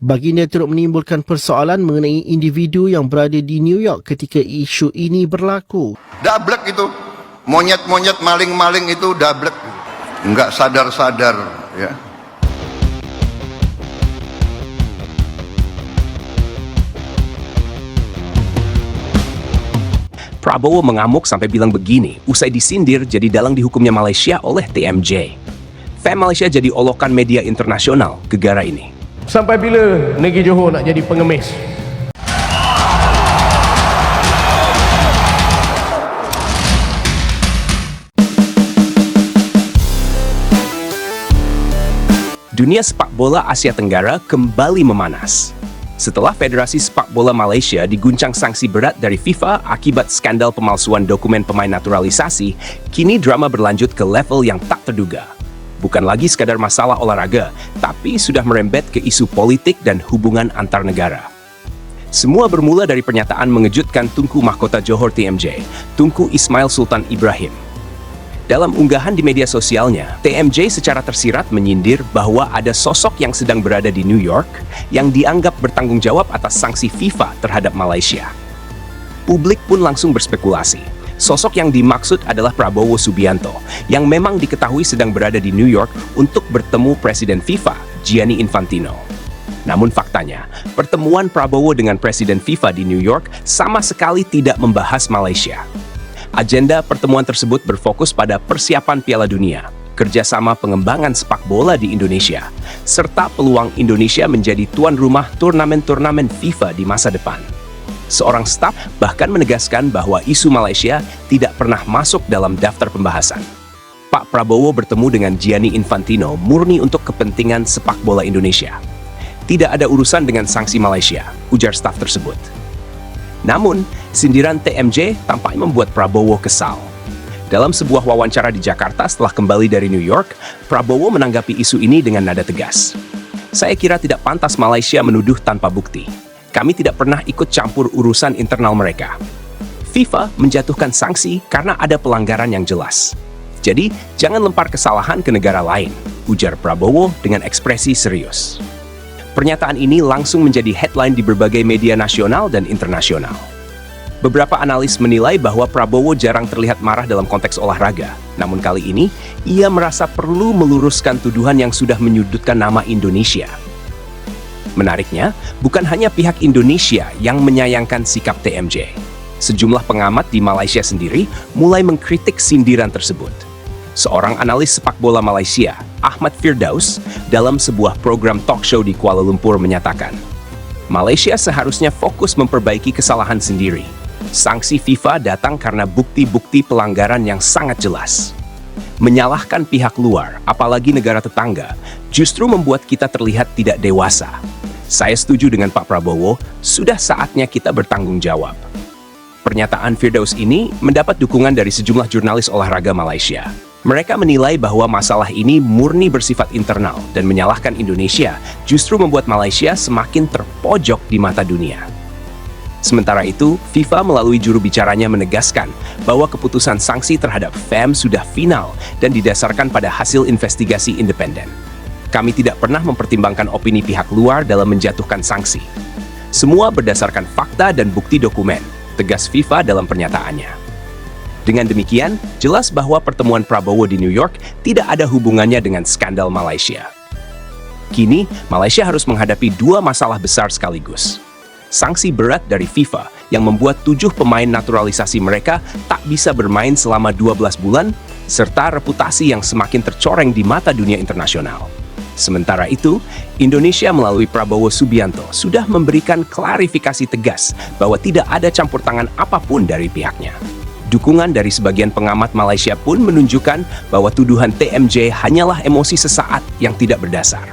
Baginda turut menimbulkan persoalan mengenai individu yang berada di New York ketika isu ini berlaku. Dablek itu, monyet-monyet maling-maling itu dablek, nggak sadar-sadar ya. Prabowo mengamuk sampai bilang begini, usai disindir jadi dalang dihukumnya Malaysia oleh TMJ. Fam Malaysia jadi olokan media internasional gegara ini. Sampai bila negeri Johor nak jadi pengemis? Dunia sepak bola Asia Tenggara kembali memanas. Setelah Federasi Sepak Bola Malaysia diguncang sanksi berat dari FIFA akibat skandal pemalsuan dokumen pemain naturalisasi, kini drama berlanjut ke level yang tak terduga. Bukan lagi sekadar masalah olahraga, tapi sudah merembet ke isu politik dan hubungan antar negara. Semua bermula dari pernyataan mengejutkan Tunku Mahkota Johor TMJ, Tunku Ismail Sultan Ibrahim. Dalam unggahan di media sosialnya, TMJ secara tersirat menyindir bahwa ada sosok yang sedang berada di New York yang dianggap bertanggung jawab atas sanksi FIFA terhadap Malaysia. Publik pun langsung berspekulasi. Sosok yang dimaksud adalah Prabowo Subianto, yang memang diketahui sedang berada di New York untuk bertemu Presiden FIFA, Gianni Infantino. Namun faktanya, pertemuan Prabowo dengan Presiden FIFA di New York sama sekali tidak membahas Malaysia. Agenda pertemuan tersebut berfokus pada persiapan Piala Dunia, kerjasama pengembangan sepak bola di Indonesia, serta peluang Indonesia menjadi tuan rumah turnamen-turnamen FIFA di masa depan. Seorang staf bahkan menegaskan bahwa isu Malaysia tidak pernah masuk dalam daftar pembahasan. Pak Prabowo bertemu dengan Gianni Infantino murni untuk kepentingan sepak bola Indonesia. Tidak ada urusan dengan sanksi Malaysia, ujar staf tersebut. Namun, sindiran TMJ tampaknya membuat Prabowo kesal. Dalam sebuah wawancara di Jakarta setelah kembali dari New York, Prabowo menanggapi isu ini dengan nada tegas. Saya kira tidak pantas Malaysia menuduh tanpa bukti. Kami tidak pernah ikut campur urusan internal mereka. FIFA menjatuhkan sanksi karena ada pelanggaran yang jelas. Jadi, jangan lempar kesalahan ke negara lain, ujar Prabowo dengan ekspresi serius. Pernyataan ini langsung menjadi headline di berbagai media nasional dan internasional. Beberapa analis menilai bahwa Prabowo jarang terlihat marah dalam konteks olahraga. Namun kali ini, ia merasa perlu meluruskan tuduhan yang sudah menyudutkan nama Indonesia. Menariknya, bukan hanya pihak Indonesia yang menyayangkan sikap TMJ. Sejumlah pengamat di Malaysia sendiri mulai mengkritik sindiran tersebut. Seorang analis sepak bola Malaysia, Ahmad Firdaus, dalam sebuah program talk show di Kuala Lumpur menyatakan, Malaysia seharusnya fokus memperbaiki kesalahan sendiri. Sanksi FIFA datang karena bukti-bukti pelanggaran yang sangat jelas. Menyalahkan pihak luar, apalagi negara tetangga, justru membuat kita terlihat tidak dewasa. Saya setuju dengan Pak Prabowo, sudah saatnya kita bertanggung jawab. Pernyataan Firdaus ini mendapat dukungan dari sejumlah jurnalis olahraga Malaysia. Mereka menilai bahwa masalah ini murni bersifat internal dan menyalahkan Indonesia justru membuat Malaysia semakin terpojok di mata dunia. Sementara itu, FIFA melalui juru bicaranya menegaskan bahwa keputusan sanksi terhadap FAM sudah final dan didasarkan pada hasil investigasi independen. Kami tidak pernah mempertimbangkan opini pihak luar dalam menjatuhkan sanksi. Semua berdasarkan fakta dan bukti dokumen, tegas FIFA dalam pernyataannya. Dengan demikian, jelas bahwa pertemuan Prabowo di New York tidak ada hubungannya dengan skandal Malaysia. Kini, Malaysia harus menghadapi dua masalah besar sekaligus. Sanksi berat dari FIFA yang membuat 7 pemain naturalisasi mereka tak bisa bermain selama 12 bulan, serta reputasi yang semakin tercoreng di mata dunia internasional. Sementara itu, Indonesia melalui Prabowo Subianto sudah memberikan klarifikasi tegas bahwa tidak ada campur tangan apapun dari pihaknya. Dukungan dari sebagian pengamat Malaysia pun menunjukkan bahwa tuduhan TMJ hanyalah emosi sesaat yang tidak berdasar.